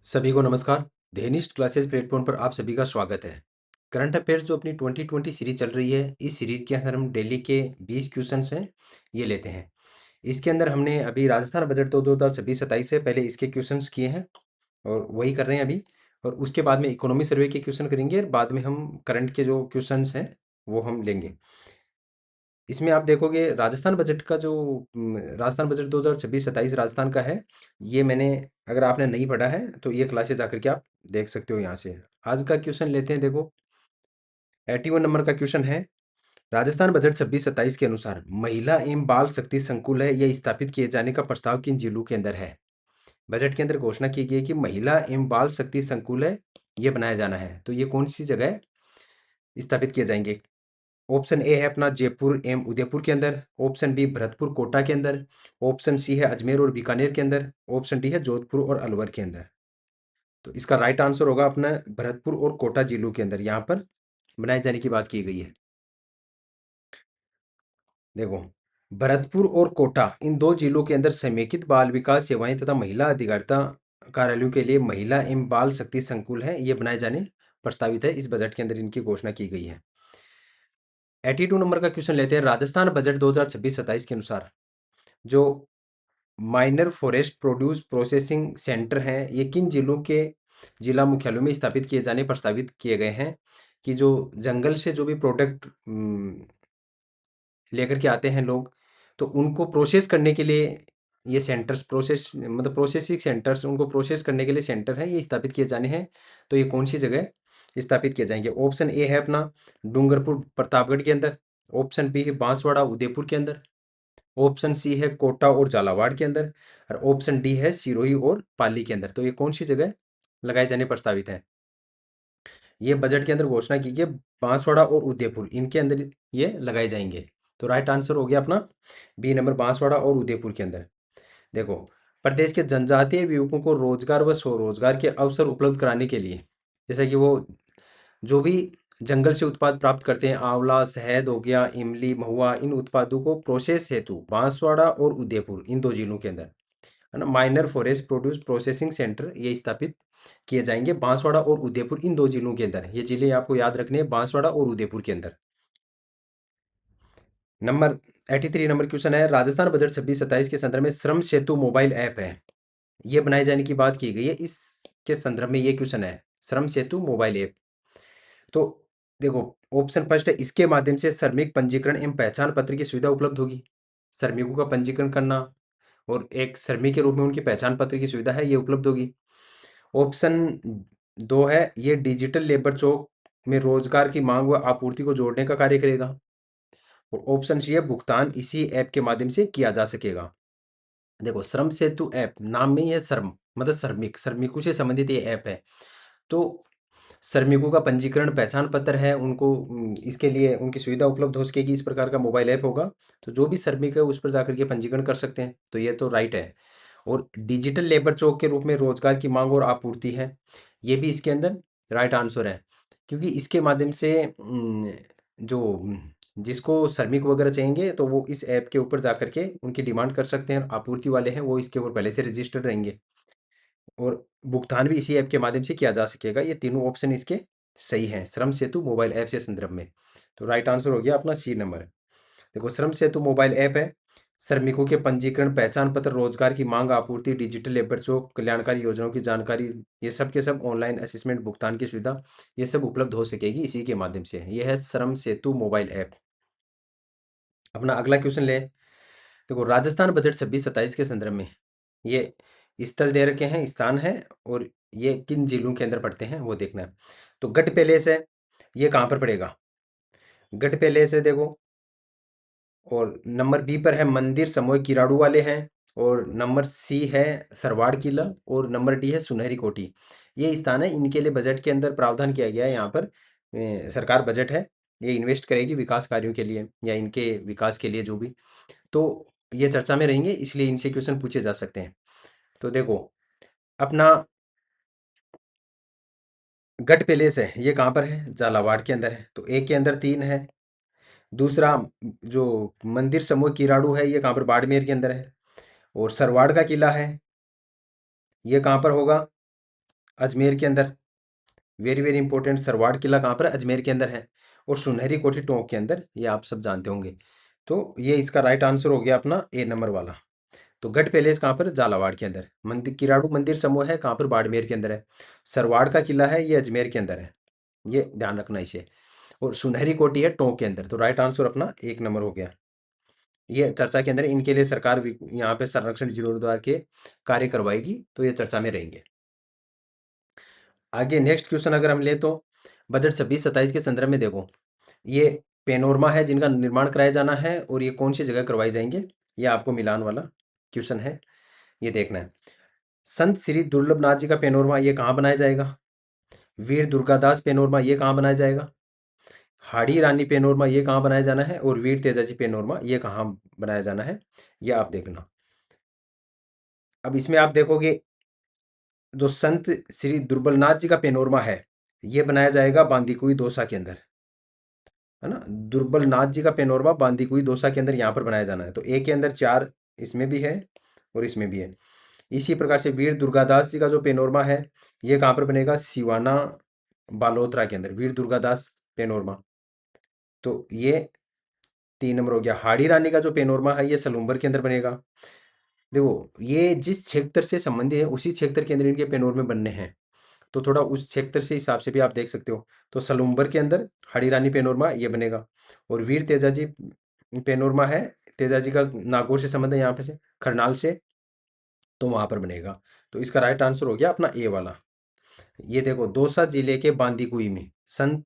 सभी को नमस्कार। धेनिष्ठ क्लासेस प्लेटफॉर्म पर आप सभी का स्वागत है। करंट अफेयर्स जो अपनी 2020 सीरीज चल रही है, इस सीरीज के अंदर हम डेली के 20 क्वेश्चंस हैं, ये लेते हैं। इसके अंदर हमने अभी राजस्थान बजट तो 2026-27 से पहले इसके क्वेश्चंस किए हैं और वही कर रहे हैं अभी। और उसके बाद में इकोनॉमी सर्वे के क्वेश्चन करेंगे और बाद में हम करंट के जो क्वेश्चंस हैं वो हम लेंगे। इसमें आप देखोगे राजस्थान बजट का जो राजस्थान बजट 2026-27 राजस्थान का है, ये मैंने, अगर आपने नहीं पढ़ा है तो ये क्लासेस आकर के आप देख सकते हो यहाँ से। आज का क्वेश्चन लेते हैं। देखो 81 नंबर का क्वेश्चन है। राजस्थान बजट 26-27 के अनुसार महिला एवं बाल शक्ति संकुल है, यह स्थापित किए जाने का प्रस्ताव किन जिलों के अंदर है? बजट के अंदर घोषणा की गई है कि महिला एवं बाल शक्ति संकुल है, ये बनाया जाना है। तो ये कौन सी जगह स्थापित किए जाएंगे? ऑप्शन ए है अपना जयपुर एवं उदयपुर के अंदर, ऑप्शन बी भरतपुर कोटा के अंदर, ऑप्शन सी है अजमेर और बीकानेर के अंदर, ऑप्शन डी है जोधपुर और अलवर के अंदर। तो इसका राइट आंसर होगा अपना भरतपुर और कोटा जिलों के अंदर यहाँ पर बनाए जाने की बात की गई है। देखो भरतपुर और कोटा इन दो जिलों के अंदर समेकित बाल विकास सेवाएं तथा महिला अधिकारिता कार्यालयों के लिए महिला एवं बाल शक्ति संकुल है, ये बनाए जाने प्रस्तावित है। इस बजट के अंदर इनकी घोषणा की गई है। 82 नंबर का क्वेश्चन लेते हैं। राजस्थान बजट 2026-27 के अनुसार जो minor forest produce processing centre हैं, ये किन जिलों के जिला मुख्यालयों में स्थापित किए जाने प्रस्तावित किए गए हैं? कि जो जंगल से जो भी प्रोडक्ट लेकर के आते हैं लोग, तो उनको प्रोसेस करने के लिए ये सेंटर्स, प्रोसेस मतलब प्रोसेसिंग सेंटर्स, उनको प्रोसेस करने के लिए सेंटर हैं, ये स्थापित किए जाने हैं। तो ये कौन सी जगह स्थापित किए जाएंगे? ऑप्शन ए है अपना डूंगरपुर प्रतापगढ़ के अंदर, ऑप्शन बी है बांसवाड़ा उदयपुर के अंदर, ऑप्शन सी है कोटा और झालावाड़ के अंदर, और ऑप्शन डी है सिरोही और पाली के अंदर। तो ये कौन सी जगह लगाए जाने प्रस्तावित है? ये बजट के अंदर घोषणा की गई, बांसवाड़ा और उदयपुर इनके अंदर ये लगाए जाएंगे। तो राइट आंसर हो गया अपना बी नंबर, बांसवाड़ा और उदयपुर के अंदर। देखो प्रदेश के जनजातीय युवकों को रोजगार व स्वरोजगार के अवसर उपलब्ध कराने के लिए, जैसा कि वो जो भी जंगल से उत्पाद प्राप्त करते हैं, आंवला, शहद हो गया, इमली, महुआ, इन उत्पादों को प्रोसेस हेतु बांसवाड़ा और उदयपुर इन दो जिलों के अंदर है ना, minor forest produce processing centre ये स्थापित किए जाएंगे। बांसवाड़ा और उदयपुर इन दो जिलों के अंदर, ये जिले आपको याद रखने हैं, बांसवाड़ा और उदयपुर के अंदर। नंबर 83 नंबर क्वेश्चन है। राजस्थान बजट 26-27 के संदर्भ में श्रम सेतु मोबाइल ऐप है, ये बनाए जाने की बात की गई है। इसके संदर्भ में ये क्वेश्चन है, श्रम सेतु मोबाइल ऐप। तो देखो ऑप्शन फर्स्ट है, इसके माध्यम से श्रमिक पंजीकरण एवं पहचान पत्र की सुविधा उपलब्ध होगी। श्रमिकों का पंजीकरण करना और एक श्रमिक के रूप में उनकी पहचान पत्र की सुविधा है, ये उपलब्ध होगी। ऑप्शन दो है, ये डिजिटल लेबर चौक में रोजगार की मांग व आपूर्ति को जोड़ने का कार्य करेगा। और ऑप्शन सी है, भुगतान इसी ऐप के माध्यम से किया जा सकेगा। देखो श्रम सेतु ऐप नाम में ही है, श्रम मतलब श्रमिक, श्रमिकों से संबंधित ये ऐप है। तो श्रमिकों का पंजीकरण, पहचान पत्र है, उनको इसके लिए उनकी सुविधा उपलब्ध हो सकेगी। इस प्रकार का मोबाइल ऐप होगा, तो जो भी श्रमिक है उस पर जाकर के पंजीकरण कर सकते हैं। तो ये तो राइट है। और डिजिटल लेबर चौक के रूप में रोजगार की मांग और आपूर्ति है, ये भी इसके अंदर राइट आंसर है। क्योंकि इसके माध्यम से जो जिसको श्रमिक वगैरह चाहिए तो वो इस ऐप के ऊपर जाकर के उनकी डिमांड कर सकते हैं। आपूर्ति वाले हैं वो इसके ऊपर पहले से रजिस्टर्ड रहेंगे और भुगतान भी इसी ऐप के माध्यम से किया जा सकेगा। ये तीनों ऑप्शन इसके सही हैं श्रम सेतु मोबाइल ऐप से संदर्भ में। तो राइट आंसर हो गया अपना सी नंबर। देखो श्रम सेतु मोबाइल ऐप है, श्रमिकों के पंजीकरण, पहचान पत्र, रोजगार की मांग, आपूर्ति, डिजिटल लेबर चौक, कल्याणकारी योजनाओं की जानकारी, ये सब के सब ऑनलाइन असेसमेंट, भुगतान की सुविधा, ये सब उपलब्ध हो सकेगी इसी के माध्यम से। ये है श्रम सेतु मोबाइल ऐप। अपना अगला क्वेश्चन ले। देखो राजस्थान बजट 26-27 के संदर्भ में ये स्थल दे रखे हैं, स्थान है, और ये किन जिलों के अंदर पड़ते हैं वो देखना है। तो गढ़ पैलेस है, ये कहाँ पर पड़ेगा? गढ़ पैलेस है देखो। और नंबर बी पर है मंदिर समोई किराड़ू वाले हैं, और नंबर सी है सरवाड़ किला, और नंबर डी है सुनहरी कोठी। ये स्थान है, इनके लिए बजट के अंदर प्रावधान किया गया है। यहाँ पर सरकार बजट है, ये इन्वेस्ट करेगी विकास कार्यों के लिए या इनके विकास के लिए जो भी। तो ये चर्चा में रहेंगे, इसलिए इनसे क्वेश्चन पूछे जा सकते हैं। तो देखो अपना गढ़ पैलेस है, ये कहाँ पर है? झालावाड़ के अंदर है। तो एक के अंदर तीन है। दूसरा जो मंदिर समूह किराड़ू है, ये कहाँ पर? बाड़मेर के अंदर है। और सरवाड़ का किला है, ये कहाँ पर होगा? अजमेर के अंदर। वेरी वेरी इंपॉर्टेंट, सरवाड़ किला कहाँ पर है? अजमेर के अंदर है। और सुनहरी कोठी टोंक के अंदर, ये आप सब जानते होंगे। तो ये इसका राइट आंसर हो गया अपना ए नंबर वाला। तो गढ़ पैलेस कहाँ पर? झालावाड़ के अंदर। मंदिर किराड़ू मंदिर समूह है कहाँ पर? बाड़मेर के अंदर है। सरवाड़ का किला है ये अजमेर के अंदर है, ये ध्यान रखना इसे। और सुनहरी कोठी है टोंक के अंदर। तो राइट आंसर अपना एक नंबर हो गया। ये चर्चा के अंदर, इनके लिए सरकार यहाँ पे संरक्षण जीर्णोद्धार के कार्य करवाएगी, तो ये चर्चा में रहेंगे। आगे नेक्स्ट क्वेश्चन अगर हम ले तो बजट 26-27 के संदर्भ में देखो, ये पेनोरमा है जिनका निर्माण कराया जाना है, और ये कौन सी जगह करवाए जाएंगे, ये आपको मिलान वाला क्वेश्चन है, ये देखना है। संत श्री दुर्लभनाथ जी का पेनोरमा ये कहाँ बनाया जाएगा? वीर दुर्गादास पेनोरमा ये कहाँ बनाया जाएगा? हाड़ी रानी पेनोरमा ये कहाँ बनाया जाना है? और वीर तेजाजी पेनोरमा ये कहाँ बनाया जाना है, ये आप देखना। अब इसमें आप देखोगे, जो संत श्री दुर्बलनाथ जी का पेनोरमा है ये बनाया जाएगा बांदीकुई दौसा के अंदर, है ना। दुर्बलनाथ जी का पेनोरमा बांदीकुई दौसा के अंदर यहाँ पर बनाया जाना है। तो ए के अंदर 4 इसमें भी है और इसमें भी है। इसी प्रकार से वीर दुर्गादास जी का जो पेनोरमा है ये कहाँ पर बनेगा? सिवाना बालोतरा के अंदर, वीर दुर्गादास पेनोरमा। तो ये 3 नंबर हो गया। हाड़ी रानी का जो पेनोरमा है ये सलूम्बर के अंदर बनेगा। देखो, ये जिस क्षेत्र से संबंधित है उसी क्षेत्र के अंदर इनके पेनोरमे बनने हैं, तो थोड़ा उस क्षेत्र से हिसाब से भी आप देख सकते हो। तो सलूम्बर के अंदर हड़ी रानी पेनोरमा ये बनेगा। और वीर तेजाजी पेनोरमा है, तेजाजी का नागौर से संबंध है यहाँ पे से, खरनाल से, तो वहां पर बनेगा। तो इसका राइट आंसर हो गया अपना ए वाला। ये देखो, दौसा जिले के बांदीकुई में संत,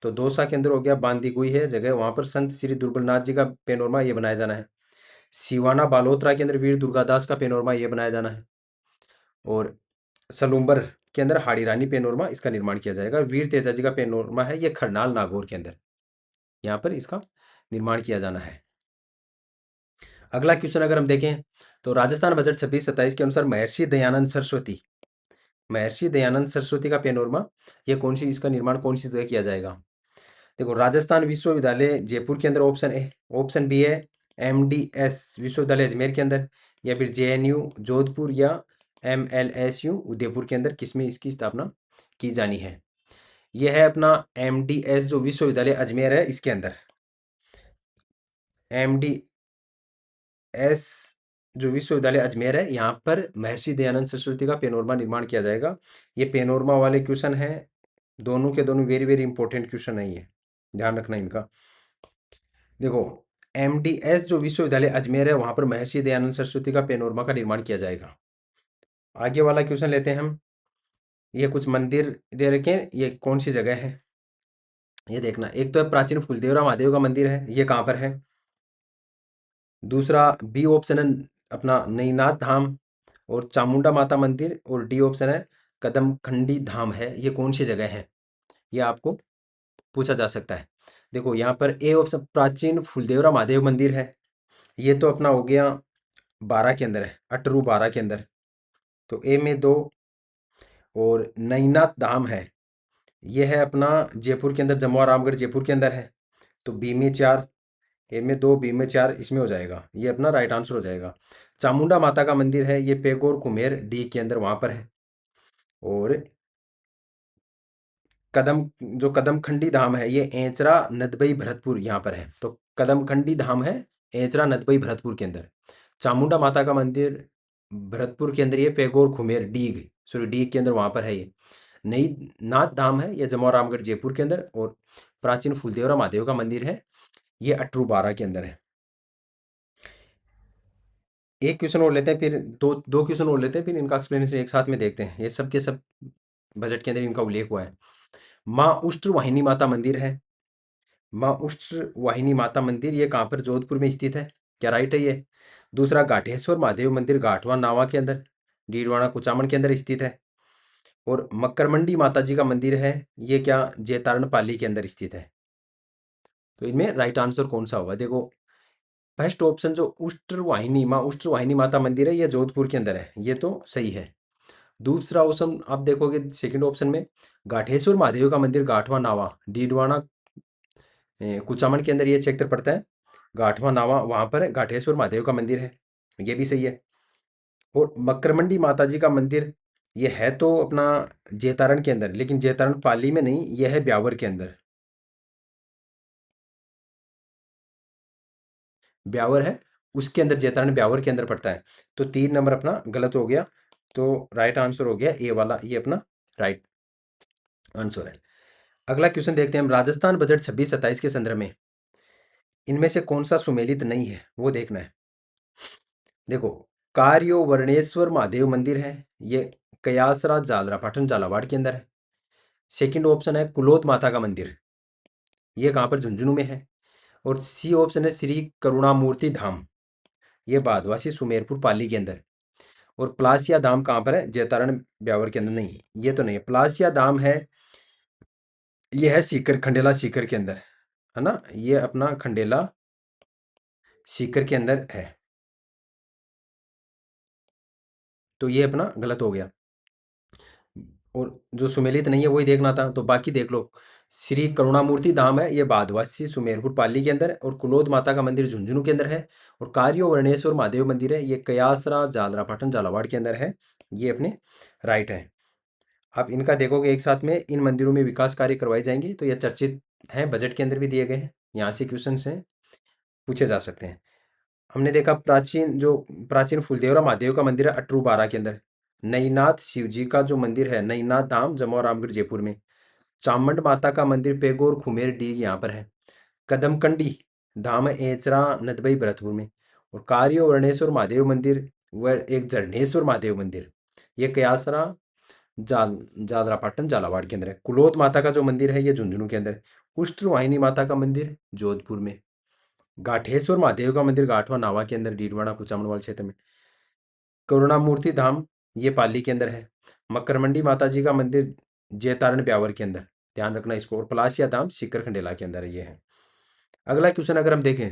तो दौसा के अंदर हो गया, बांदीकुई है जगह, वहां पर संत श्री दुर्बलनाथ जी का पेनोरमा ये बनाया जाना है। सिवाना बालोतरा के अंदर वीर दुर्गादास का पेनोरमा ये बनाया जाना है। और सलूम्बर के अंदर हाड़ी रानी पेनोरमा इसका निर्माण किया जाएगा। वीर तेजाजी का पेनोरमा है ये खरनाल नागौर के अंदर, यहाँ पर इसका निर्माण किया जाना है। अगला क्वेश्चन अगर हम देखें तो राजस्थान बजट 26-27 के अनुसार महर्षि दयानंद सरस्वती का पेनोरमा ये कौन सी, इसका निर्माण कौन सी जगह किया जाएगा? देखो, राजस्थान विश्वविद्यालय जयपुर के अंदर ऑप्शन ए, ऑप्शन बी है एमडीएस विश्वविद्यालय अजमेर के अंदर, या फिर जेएनयू जोधपुर, या एमएलएसयू उदयपुर के अंदर, किसमें इसकी स्थापना की जानी है? यह है अपना एमडीएस जो विश्वविद्यालय अजमेर है इसके अंदर, एमडीएस जो विश्वविद्यालय अजमेर है यहाँ पर महर्षि दयानंद सरस्वती का पेनोरमा निर्माण किया जाएगा। ये पेनोरमा वाले क्वेश्चन है, दोनों के दोनों वेरी वेरी इंपॉर्टेंट क्वेश्चन है, ये ध्यान रखना इनका। देखो, एमडीएस जो विश्वविद्यालय अजमेर है वहां पर महर्षि दयानंद सरस्वती का पेनोरमा का निर्माण किया जाएगा। आगे वाला क्वेश्चन लेते हैं हम। ये कुछ मंदिर दे रखे हैं, ये कौन सी जगह है ये देखना। एक तो है प्राचीन फुलदेवरा महादेव का मंदिर है, ये कहाँ पर है? दूसरा बी ऑप्शन है अपना नईनाथ धाम और चामुंडा माता मंदिर, और डी ऑप्शन है कदमखंडी धाम है, ये कौन सी जगह है, ये आपको पूछा जा सकता है। देखो, यहाँ पर ए ऑप्शन प्राचीन फुलदेवरा महादेव मंदिर है, ये तो अपना हो गया 12 के अंदर है, अटरू 12 के अंदर, तो ए में 2। और नईनाथ धाम है, ये है अपना जयपुर के अंदर, जमुआ रामगढ़ जयपुर के अंदर है, तो बी में 4, ए में 2, बी में 4, इसमें हो जाएगा, ये अपना राइट आंसर हो जाएगा। चामुंडा माता का मंदिर है ये पेगोर कुमेर डी के अंदर वहां पर है। और कदम जो कदमखंडी धाम है ये एंचरा नदबई भरतपुर यहाँ पर है, तो कदमखंडी धाम है एंचरा नदबई भरतपुर के अंदर। चामुंडा माता का मंदिर भरतपुर के अंदर, ये पेगोर खुमेर डीग, सॉरी डीग के अंदर वहां पर है। ये नई नाथ धाम है ये जमुआ रामगढ़ जयपुर के अंदर, और प्राचीन फुलदेवरा महादेव का मंदिर है ये अटरू 12 के अंदर है। एक क्वेश्चन और लेते हैं, फिर दो दो क्वेश्चन और लेते हैं, फिर इनका एक्सप्लेनेशन एक साथ में देखते हैं। ये सब के सब बजट के अंदर इनका उल्लेख हुआ है। माँ उष्ट्र वाहिनी माता मंदिर है, माँ उष्ट्र वाहिनी माता मंदिर ये कहाँ पर? जोधपुर में स्थित है, क्या राइट है ये? दूसरा गाठेश्वर महादेव मंदिर गाठवा नावा के अंदर, डीडवाना कुचामन के अंदर स्थित है। और मक्करमंडी माता जी का मंदिर है ये क्या? जैतारण पाली के अंदर स्थित है। तो इनमें राइट आंसर कौन सा होगा? देखो, फर्स्ट ऑप्शन जो उष्ट्र वाहिनी माँ उष्ट्र वाहिनी माता मंदिर है ये जोधपुर के अंदर है, ये तो सही है। दूसरा ऑप्शन आप देखोगे सेकंड ऑप्शन में, गाठेश्वर महादेव का मंदिर गाठवा नावा डीडवाना कुचामन के अंदर ये क्षेत्र पड़ता है, गाठवा नावा वहां पर है, गाठेश्वर महादेव का मंदिर है, ये भी सही है। और मकरमंडी माता जी का मंदिर ये है तो अपना जेतारण के अंदर, लेकिन जेतारण पाली में नहीं, ये है ब्यावर के अंदर। ब्यावर है, उसके अंदर जेतारण ब्यावर के अंदर पड़ता है। तो 3 नंबर अपना गलत हो गया। तो राइट आंसर हो गया ए वाला, ये अपना राइट आंसर है। अगला क्वेश्चन देखते हैं हम, राजस्थान बजट 26-27 के संदर्भ में इनमें से कौन सा सुमेलित नहीं है, वो देखना है। देखो, कार्यो वर्णेश्वर महादेव मंदिर है, ये कयासरा जालरा पाटन झालावाड़ के अंदर है। सेकंड ऑप्शन है कुलोत माता का मंदिर, ये कहाँ पर, झुंझुनू में है। और सी ऑप्शन है श्री करुणामूर्ति धाम, ये बादवासी सुमेरपुर पाली के अंदर। और प्लासिया धाम कहाँ पर है, जैतारण ब्यावर के अंदर नहीं, ये तो नहीं है। प्लासिया धाम है, ये है सीकर, खंडेला सीकर के अंदर, है ना, ये अपना खंडेला सीकर के अंदर है। तो ये अपना गलत हो गया। और जो सुमेलित नहीं है वही देखना था, तो बाकी देख लो। श्री करुणामूर्ति धाम है, ये बादवासी सुमेरपुर पाली के अंदर। और कुलोद माता का मंदिर झुंझुनू के अंदर है। और कार्यो वर्णेश्वर महादेव मंदिर है, ये कयासरा जालरा पाटन झालावाड़ के अंदर है। ये अपने राइट है। आप इनका देखोगे एक साथ में, इन मंदिरों में विकास कार्य करवाए जाएंगे, तो ये चर्चित हैं, बजट के अंदर भी दिए गए हैं, यहाँ से क्वेश्चन हैं, पूछे जा सकते हैं। हमने देखा प्राचीन फुलदेवरा महादेव का मंदिर है अटरू बारा के अंदर। नईनाथ शिव जी का जो मंदिर है, नईनाथ धाम जमोर रामगढ़ जयपुर में। चामुंड माता का मंदिर पेगोर खुमेर डी यहाँ पर है। कदमकंडी धाम है एचरा नदबई भरतपुर में। और कार्य वर्णेश्वर महादेव मंदिर व एक झरनेश्वर महादेव मंदिर, ये कयासरा जालरा पाटन झालावाड़ के अंदर है। कुलोत माता का जो मंदिर है, ये झुंझुनू के अंदर। उष्ट्रवाहिनी माता का मंदिर जोधपुर में। गाठेश्वर महादेव का मंदिर गाठवा नावा के अंदर, डीडवाड़ा कुचामनवाल क्षेत्र में। करुणामूर्ति धाम, ये पाली के अंदर है। मकरमंडी माता जी का मंदिर जैतारण ब्यावर के अंदर, ध्यान रखना इसको। और पलासिया धाम सीकर खंडेला के अंदर ये है। अगला क्वेश्चन अगर हम देखें,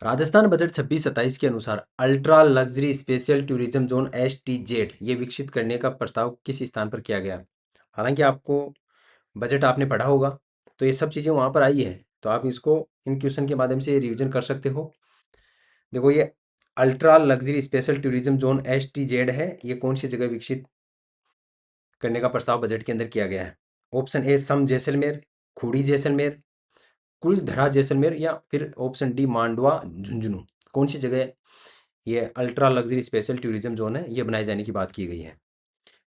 राजस्थान बजट 26-27 के अनुसार ultra luxury special tourism zone STZ ये विकसित करने का प्रस्ताव किस स्थान पर किया गया। हालांकि आपको बजट आपने पढ़ा होगा, तो ये सब चीज़ें वहाँ पर आई है, तो आप इसको इन क्वेश्चन के माध्यम से रिवीजन कर सकते हो। देखो, ये ultra luxury special tourism zone STZ है, ये कौन सी जगह विकसित करने का प्रस्ताव बजट के अंदर किया गया है। ऑप्शन ए सम जैसलमेर, खूड़ी जैसलमेर, कुलधरा जैसलमेर, या फिर ऑप्शन डी मांडवा झुंझुनू। कौन सी जगह ये ultra luxury special tourism zone है, ये बनाए जाने की बात की गई है।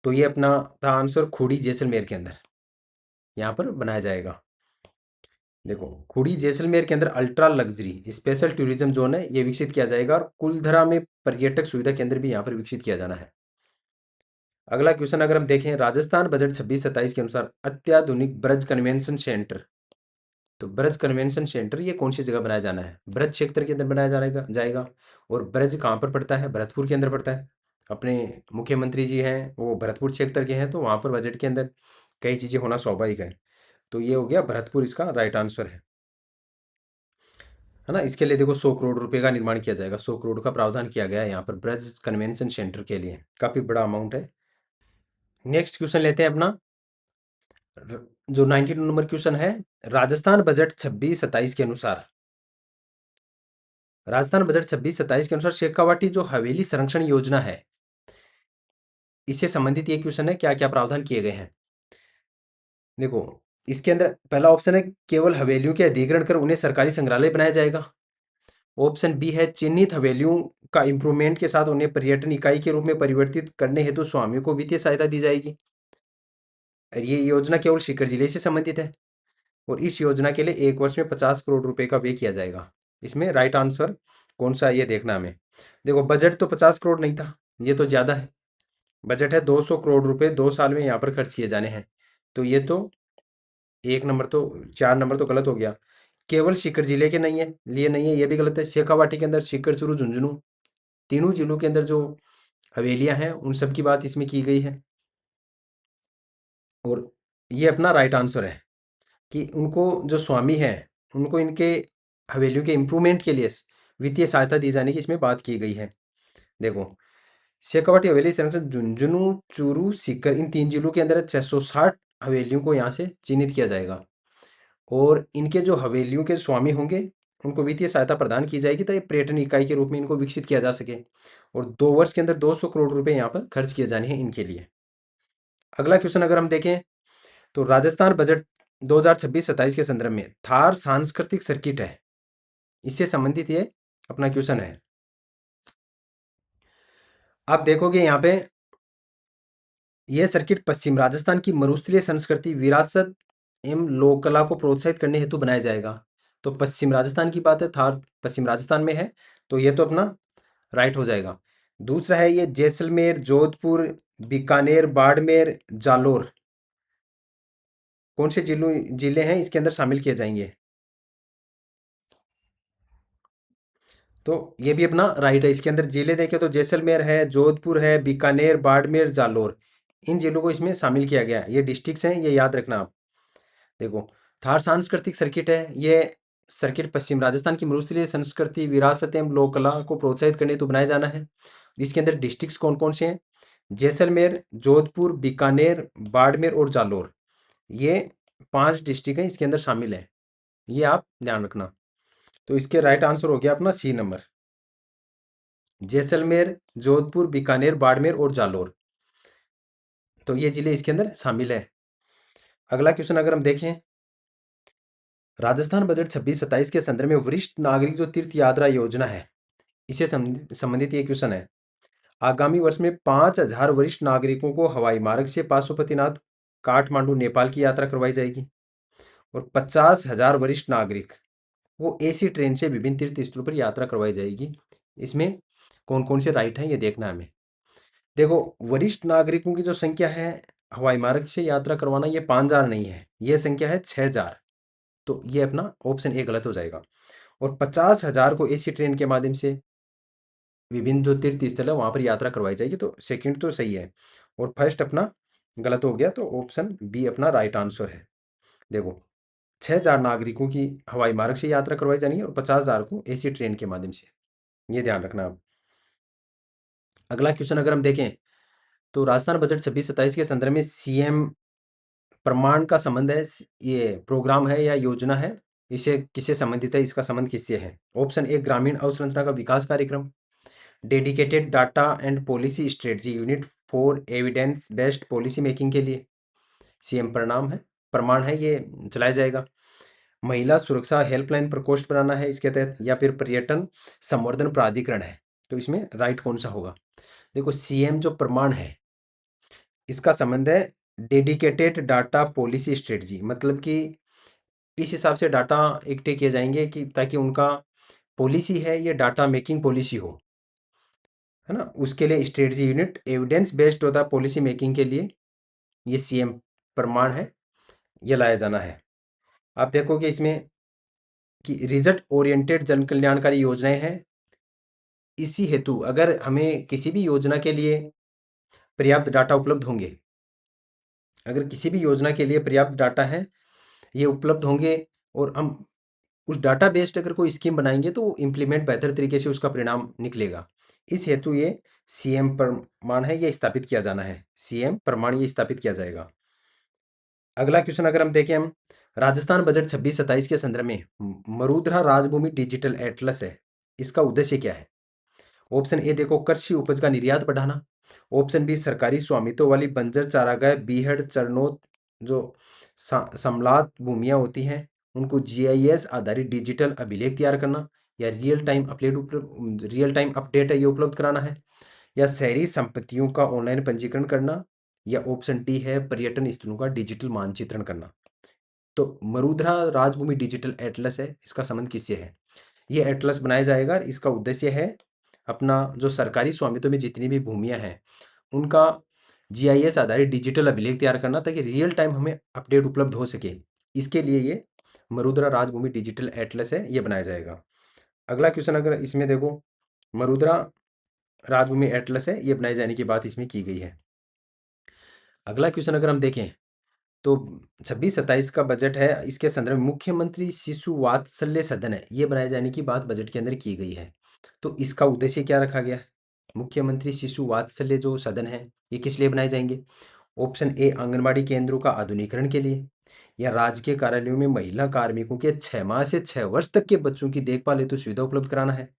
तो ये अपना था आंसर, खूड़ी जैसलमेर के अंदर यहाँ पर बनाया जाएगा। देखो, खूड़ी जैसलमेर के अंदर ultra luxury special tourism zone है, ये विकसित किया जाएगा। और कुलधरा में पर्यटक सुविधा केंद्र भी यहाँ पर विकसित किया जाना है। अगला क्वेश्चन अगर हम देखें, राजस्थान बजट 26-27 के अनुसार अत्याधुनिक ब्रज कन्वेंशन सेंटर, तो ब्रज कन्वेंशन सेंटर ये कौन सी जगह बनाया जाना है, ब्रज क्षेत्र के अंदर बनाया जाएगा। और ब्रज कहाँ पर पड़ता है, भरतपुर के अंदर पड़ता है। अपने मुख्यमंत्री जी हैं वो भरतपुर क्षेत्र के हैं, तो वहाँ पर बजट के अंदर कई चीज़ें होना स्वाभाविक है। तो ये हो गया भरतपुर, इसका राइट आंसर है ना। इसके लिए देखो 100 करोड़ रुपए का निर्माण किया जाएगा, 100 करोड़ का प्रावधान किया गया है यहाँ पर ब्रज कन्वेंशन सेंटर के लिए, काफ़ी बड़ा अमाउंट है। नेक्स्ट क्वेश्चन लेते हैं अपना, जो 92 नंबर क्वेश्चन है, राजस्थान बजट 26-27 के अनुसार, राजस्थान बजट 26-27 के अनुसार शेखावाटी जो हवेली संरक्षण योजना है, इससे संबंधित ये क्वेश्चन है, क्या क्या प्रावधान किए गए हैं। देखो, इसके अंदर पहला ऑप्शन है केवल हवेलियों के अधिग्रहण कर उन्हें सरकारी संग्रहालय बनाया जाएगा। ऑप्शन बी है चिन्हित हवेलियों का इंप्रूवमेंट के साथ उन्हें पर्यटन इकाई के रूप में परिवर्तित करने हेतु स्वामियों को वित्तीय सहायता दी जाएगी। और ये योजना केवल सीकर जिले से संबंधित है। और इस योजना के लिए 1 वर्ष में 50 करोड़ रुपए का व्यय किया जाएगा। इसमें राइट आंसर कौन सा है, ये देखना हमें। देखो, बजट तो 50 करोड़ नहीं था, ये तो ज़्यादा है। बजट है 200 करोड़ रुपए 2 साल में यहाँ पर खर्च किए जाने हैं। तो ये तो 1 नंबर तो 4 नंबर तो गलत हो गया। केवल सीकर जिले के नहीं है, लिए नहीं है, ये भी गलत है। शेखावाटी के अंदर सीकर, चूरू, झुंझुनू, तीनों जिलों के अंदर जो हवेलियां हैं उन सब की बात इसमें की गई है। और ये अपना राइट आंसर है कि उनको जो स्वामी हैं उनको इनके हवेलियों के इम्प्रूवमेंट के लिए वित्तीय सहायता दी जाने की इसमें बात की गई है। देखो, शेखावाटी हवेली संरक्षण झुंझुनू, चूरू, सीकर, इन 3 जिलों के अंदर 660 हवेलियों को यहाँ से चिन्हित किया जाएगा। और इनके जो हवेलियों के स्वामी होंगे उनको वित्तीय सहायता प्रदान की जाएगी ताकि पर्यटन इकाई के रूप में इनको विकसित किया जा सके, और 2 वर्ष के अंदर 200 करोड़ रुपए यहाँ पर खर्च किए जाने हैं इनके लिए। अगला क्वेश्चन अगर हम देखें तो राजस्थान बजट 2026-27 के संदर्भ में थार सांस्कृतिक सर्किट है, इससे संबंधित ये अपना क्वेश्चन है। आप देखोगे यहाँ पे यह सर्किट पश्चिम राजस्थान की मरुस्थलीय संस्कृति, विरासत एवं लोक कला को प्रोत्साहित करने हेतु बनाया जाएगा। तो पश्चिम राजस्थान की बात है, थार पश्चिम राजस्थान में है, तो ये तो अपना राइट हो जाएगा। दूसरा है ये जैसलमेर, जोधपुर, बीकानेर, बाड़मेर, जालोर, कौन से जिले हैं इसके अंदर शामिल किए जाएंगे? तो ये भी अपना राइट है। इसके अंदर जिले देखें तो जैसलमेर है, जोधपुर है, बीकानेर, बाड़मेर, जालोर, इन जिलों को इसमें शामिल किया गया है। ये डिस्ट्रिक्ट्स हैं, ये याद रखना आप। देखो, थार सांस्कृतिक सर्किट है, ये सर्किट पश्चिम राजस्थान की मरुस्थलीय संस्कृति, विरासत एवं लोक कला को प्रोत्साहित करने हेतु बनाया जाना है। इसके अंदर डिस्ट्रिक्ट्स कौन कौन से हैं? जैसलमेर, जोधपुर, बीकानेर, बाड़मेर और जालोर, ये 5 डिस्ट्रिक्ट हैं इसके अंदर शामिल है, ये आप ध्यान रखना। तो इसके राइट आंसर हो गया अपना सी नंबर, जैसलमेर, जोधपुर, बीकानेर, बाड़मेर और जालोर, तो ये जिले इसके अंदर शामिल है। अगला क्वेश्चन अगर हम देखें, राजस्थान बजट 26-27 के संदर्भ में वरिष्ठ नागरिक जो तीर्थ यात्रा योजना है, इससे संबंधित ये क्वेश्चन है। आगामी वर्ष में 5,000 वरिष्ठ नागरिकों को हवाई मार्ग से पाशुपतिनाथ, काठमांडू, नेपाल की यात्रा करवाई जाएगी, और 50,000 वरिष्ठ नागरिक वो एसी ट्रेन से विभिन्न तीर्थ स्थलों पर यात्रा करवाई जाएगी। इसमें कौन कौन से राइट हैं ये देखना है हमें। देखो, वरिष्ठ नागरिकों की जो संख्या है हवाई मार्ग से यात्रा करवाना, ये 5,000 नहीं है, ये संख्या है 6,000, तो ये अपना ऑप्शन ए गलत हो जाएगा। और 50,000 को एसी ट्रेन के माध्यम से विभिन्न जो तीर्थ स्थल है वहां पर यात्रा करवाई जाएगी, तो सेकंड तो सही है और फर्स्ट अपना गलत हो गया, तो ऑप्शन बी अपना राइट आंसर है। देखो, 6,000 नागरिकों की हवाई मार्ग से यात्रा करवाई जानी है और 50,000 को एसी ट्रेन के माध्यम से, ये ध्यान रखना आप। अगला क्वेश्चन अगर हम देखें तो राजस्थान बजट 26-27 के संदर्भ में सीएम प्रमाण का संबंध है, ये प्रोग्राम है या योजना है, इसे किससे संबंधित है, इसका संबंध किससे है? ऑप्शन ए ग्रामीण अवसंरचना का विकास कार्यक्रम, dedicated data and policy strategy unit for evidence based policy making के लिए सीएम प्रमाण है ये चलाया जाएगा, महिला सुरक्षा हेल्पलाइन प्रकोष्ठ बनाना है इसके तहत, या फिर पर्यटन संवर्धन प्राधिकरण है, तो इसमें राइट कौन सा होगा? देखो, सीएम जो प्रमाण है इसका संबंध है डेडिकेटेड डाटा पॉलिसी स्ट्रेटजी, मतलब कि इस हिसाब से डाटा इकट्ठे किए जाएंगे कि ताकि उनका पॉलिसी है ये डाटा मेकिंग पॉलिसी हो, है ना, उसके लिए स्ट्रेटजी यूनिट एविडेंस बेस्ड होता है पॉलिसी मेकिंग के लिए, ये सीएम प्रमाण है ये लाया जाना है। आप देखोगे इसमें कि रिजल्ट ओरिएंटेड जन कल्याणकारी योजनाएं हैं, इसी हेतु अगर हमें किसी भी योजना के लिए पर्याप्त डाटा उपलब्ध होंगे, अगर किसी भी योजना के लिए पर्याप्त डाटा है ये उपलब्ध होंगे और हम उस डाटा बेस्ड अगर कोई स्कीम बनाएंगे तो इम्प्लीमेंट बेहतर तरीके से उसका परिणाम निकलेगा। इस हेतु ये सीएम प्रमाण है ये स्थापित किया जाना है, सीएम प्रमाण ये स्थापित किया जाएगा। अगला क्वेश्चन अगर हम देखें, हम राजस्थान बजट 26-27 के संदर्भ में मरुधरा राजभूमि डिजिटल एटलस है, इसका उद्देश्य क्या है? ऑप्शन ए देखो, कृषि उपज का निर्यात बढ़ाना, ऑप्शन बी सरकारी स्वामित्व वाली बंजर चारागाह, बीहड़, चरनोत, जो समलात भूमियां होती हैं उनको जीआईएस आधारित डिजिटल अभिलेख तैयार करना, या रियल टाइम अपडेट है ये उपलब्ध कराना है, या शहरी संपत्तियों का ऑनलाइन पंजीकरण करना, या ऑप्शन डी है पर्यटन स्थलों का डिजिटल मानचित्रण करना। तो मरुधरा राजभूमि डिजिटल एटलस है, इसका संबंध किससे है? ये एटलस बनाया जाएगा, इसका उद्देश्य है अपना जो सरकारी स्वामित्व में जितनी भी भूमियां हैं उनका जीआईएस आधारित डिजिटल अभिलेख तैयार करना ताकि रियल टाइम हमें अपडेट उपलब्ध हो सके, इसके लिए ये मरुधरा राजभूमि डिजिटल एटलस है ये बनाया जाएगा। अगला क्वेश्चन अगर इसमें देखो, मरुधरा राजभूमि एटलस है ये बनाए जाने की बात इसमें की गई है। अगला क्वेश्चन अगर हम देखें तो 26-27 का बजट है, इसके संदर्भ में मुख्यमंत्री शिशु वात्सल्य सदन है ये बनाए जाने की बात बजट के अंदर की गई है, तो इसका उद्देश्य क्या रखा गया है? मुख्यमंत्री शिशु वात्सल्य जो सदन है ये किस लिए बनाए जाएंगे? ऑप्शन ए आंगनबाड़ी केंद्रों का आधुनिकीकरण के लिए, या राजकीय कार्यालयों में महिला कार्मिकों के 6 माह से 6 वर्ष तक के बच्चों की देखभाल हेतु सुविधा उपलब्ध कराना है,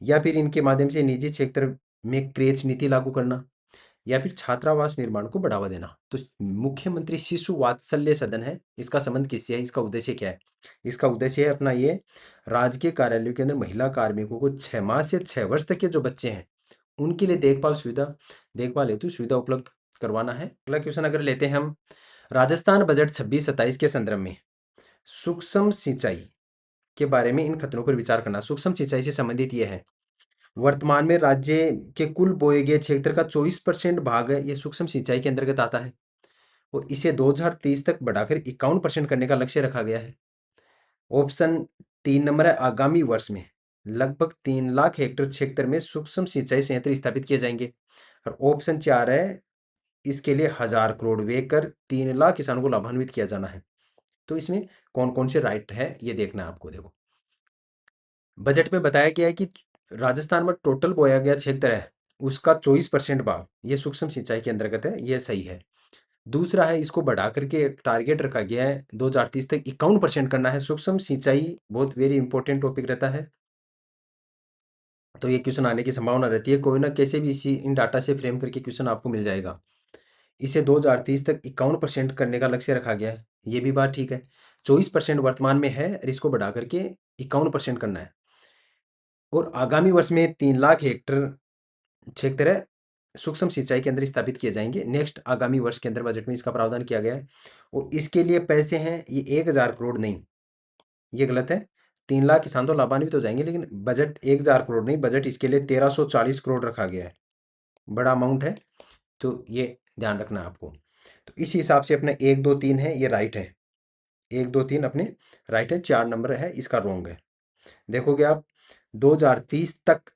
या फिर इनके माध्यम से निजी क्षेत्र में क्रेच नीति लागू करना, या फिर छात्रावास निर्माण को बढ़ावा देना। तो मुख्यमंत्री शिशु वात्सल्य सदन है, इसका संबंध किससे है, इसका उद्देश्य क्या है? इसका उद्देश्य है अपना ये, राजकीय कार्यालयों के अंदर महिला कार्मिकों को 6 माह से 6 वर्ष तक के जो बच्चे हैं उनके लिए देखभाल हेतु सुविधा उपलब्ध करवाना है। अगला क्वेश्चन अगर लेते हैं हम, राजस्थान बजट 26-27 के संदर्भ में सूक्ष्म सिंचाई के बारे में इन खतरों पर विचार करना। सूक्ष्म सिंचाई से संबंधित ये है, वर्तमान में राज्य के कुल बोए गए क्षेत्र का 24% भाग है ये सूक्ष्म सिंचाई के अंतर्गत आता है, और इसे 2030 तक बढ़ाकर 51% करने का लक्ष्य रखा गया है। ऑप्शन 3 नंबर है, आगामी वर्ष में लगभग 3 लाख हेक्टेयर क्षेत्र में सूक्ष्म सिंचाई संयंत्र स्थापित किए जाएंगे। और ऑप्शन 4 है, इसके लिए 1000 करोड़ व्यय कर 3 लाख किसानों को लाभान्वित किया जाना है। तो इसमें कौन कौन से राइट है ये देखना है आपको। देखो, बजट में बताया गया है कि राजस्थान में टोटल बोया गया क्षेत्र है उसका 24% भाग ये सूक्ष्म सिंचाई के अंतर्गत है, ये सही है। दूसरा है, इसको बढ़ा करके टारगेट रखा गया है 2030 तक 51% करना है। सूक्ष्म सिंचाई बहुत वेरी इंपॉर्टेंट टॉपिक रहता है, तो ये क्वेश्चन आने की संभावना रहती है, कोई ना कैसे भी इसी इन डाटा से फ्रेम करके क्वेश्चन आपको मिल जाएगा। इसे 2030 तक 51% करने का लक्ष्य रखा गया है, ये भी बात ठीक है। 24% वर्तमान में है और इसको बढ़ा करके 51% करना है, और आगामी वर्ष में 3 लाख हेक्टेयर क्षेत्र सूक्ष्म सिंचाई के अंदर स्थापित किए जाएंगे। नेक्स्ट आगामी वर्ष के अंदर बजट में इसका प्रावधान किया गया है, और इसके लिए पैसे हैं ये 1000 करोड़ नहीं, ये गलत है। 3 लाख किसान तो लाभान्वित हो जाएंगे, लेकिन बजट 1000 करोड़ नहीं, बजट इसके लिए 1340 करोड़ रखा गया है, बड़ा अमाउंट है, तो ये ध्यान रखना है आपको। तो इस हिसाब से अपने 1 2 3 है ये राइट है, 1 2 3 अपने राइट है, 4 नंबर है इसका रॉन्ग है। देखोगे आप, 2030 तक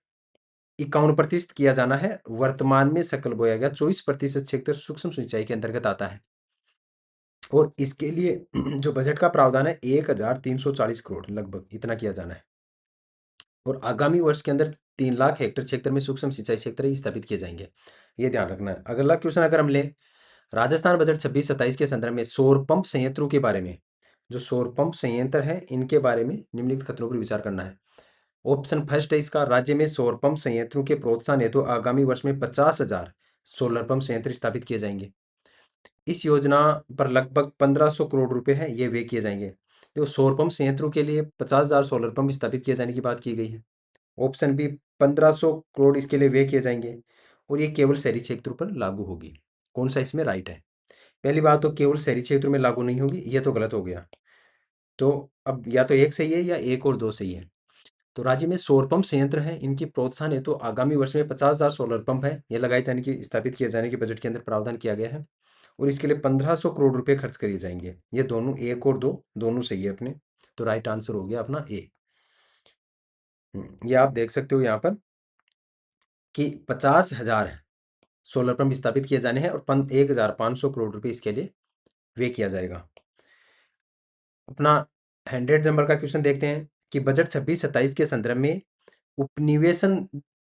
51% किया जाना है, वर्तमान में सकल बोया गया 24% क्षेत्र सूक्ष्म सिंचाई के अंतर्गत आता है, और इसके लिए जो बजट का प्रावधान है 1340 करोड़ लगभग इतना किया जाना है, और आगामी वर्ष के अंदर 3 लाख हेक्टेयर क्षेत्र में सूक्ष्म सिंचाई क्षेत्र ही स्थापित किए जाएंगे, ये ध्यान रखना है। अगला क्वेश्चन अगर हम लें, राजस्थान बजट 26-27 के संदर्भ में सौर पंप संयंत्रों के बारे में, जो सौर पंप संयंत्र है इनके बारे में निम्नलिखित खतरों पर विचार करना है। ऑप्शन फर्स्ट है इसका, राज्य में सौर पंप संयंत्रों के प्रोत्साहन हेतु आगामी वर्ष में 50,000 सोलर पंप संयंत्र स्थापित किए जाएंगे। इस योजना पर लगभग 1500 करोड़ रुपए हैं ये व्यय किए जाएंगे। तो सौर पंप संयंत्रों के लिए 50,000 सोलर पंप स्थापित किए जाने की बात की गई है। ऑप्शन बी, 1500 करोड़ इसके लिए व्यय किए जाएंगे, और ये केवल शहरी क्षेत्रों पर लागू होगी। कौन सा इसमें राइट है? पहली बात तो केवल शहरी क्षेत्रों में लागू नहीं होगी, ये तो गलत हो गया। तो अब या तो एक सही है या एक और दो सही है। तो राज्य में सौर पंप संयंत्र हैं, इनकी प्रोत्साहन हेतु तो आगामी वर्ष में 50,000 सोलर पंप है ये लगाए जाने की स्थापित किए जाने के बजट के अंदर प्रावधान किया गया है, और इसके लिए 1500 करोड़ रुपए खर्च करिए जाएंगे। ये दोनों, एक और दो दोनों सही है अपने, तो राइट आंसर हो गया अपना ए। ये आप देख सकते हो यहाँ पर कि 50,000 सोलर पंप स्थापित किए जाने हैं, और 1,500 करोड़ रुपए इसके लिए वे किया जाएगा। अपना 100 नंबर का क्वेश्चन देखते हैं कि बजट 26-27 के संदर्भ में उपनिवेशन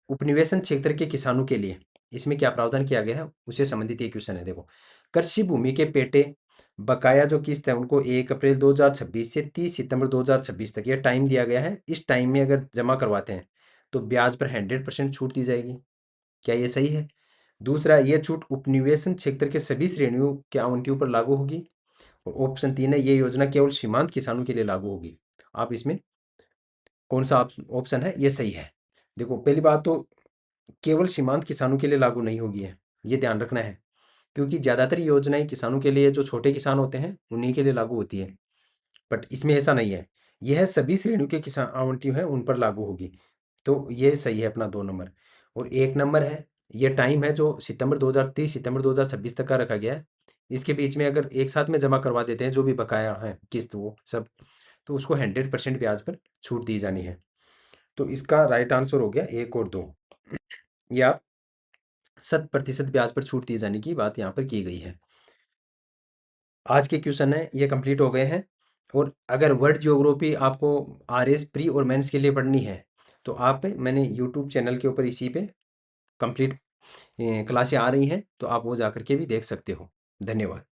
उपनिवेशन क्षेत्र के किसानों के लिए इसमें क्या प्रावधान किया गया है उससे संबंधित ये क्वेश्चन है। देखो, कृषि भूमि के पेटे बकाया जो किस्त है उनको 1 अप्रैल 2026 से 30 सितंबर 2026 तक ये टाइम दिया गया है। इस टाइम में अगर जमा करवाते हैं तो ब्याज पर 100% छूट दी जाएगी। क्या ये सही है? दूसरा, ये छूट उपनिवेशन क्षेत्र के सभी श्रेणियों के आवंटियों पर लागू होगी। और ऑप्शन 3 है, ये योजना केवल सीमांत किसानों के लिए लागू होगी। आप इसमें कौन सा ऑप्शन है ये सही है? देखो, पहली बात तो केवल सीमांत किसानों के लिए लागू नहीं होगी है, ये ध्यान रखना है, क्योंकि ज़्यादातर योजनाएं किसानों के लिए, जो छोटे किसान होते हैं उन्हीं के लिए लागू होती है, बट इसमें ऐसा नहीं है, यह सभी श्रेणियों के किसान आवंटियों हैं उन पर लागू होगी। तो ये सही है अपना 2 नंबर। और 1 नंबर है, ये टाइम है जो सितंबर 2030 सितंबर 2026 तक का रखा गया है। इसके बीच में अगर एक साथ में जमा करवा देते हैं जो भी बकाया है किस्त वो सब, तो उसको 100% ब्याज पर छूट दी जानी है। तो इसका राइट आंसर हो गया 1 और 2। या 100% ब्याज पर छूट दिए जाने की बात यहाँ पर की गई है। आज के क्वेश्चन है ये कंप्लीट हो गए हैं, और अगर वर्ल्ड ज्योग्राफी आपको आरएस प्री और मेंस के लिए पढ़नी है तो आप, मैंने यूट्यूब चैनल के ऊपर इसी पे कंप्लीट क्लासें आ रही हैं, तो आप वो जा कर के भी देख सकते हो। धन्यवाद।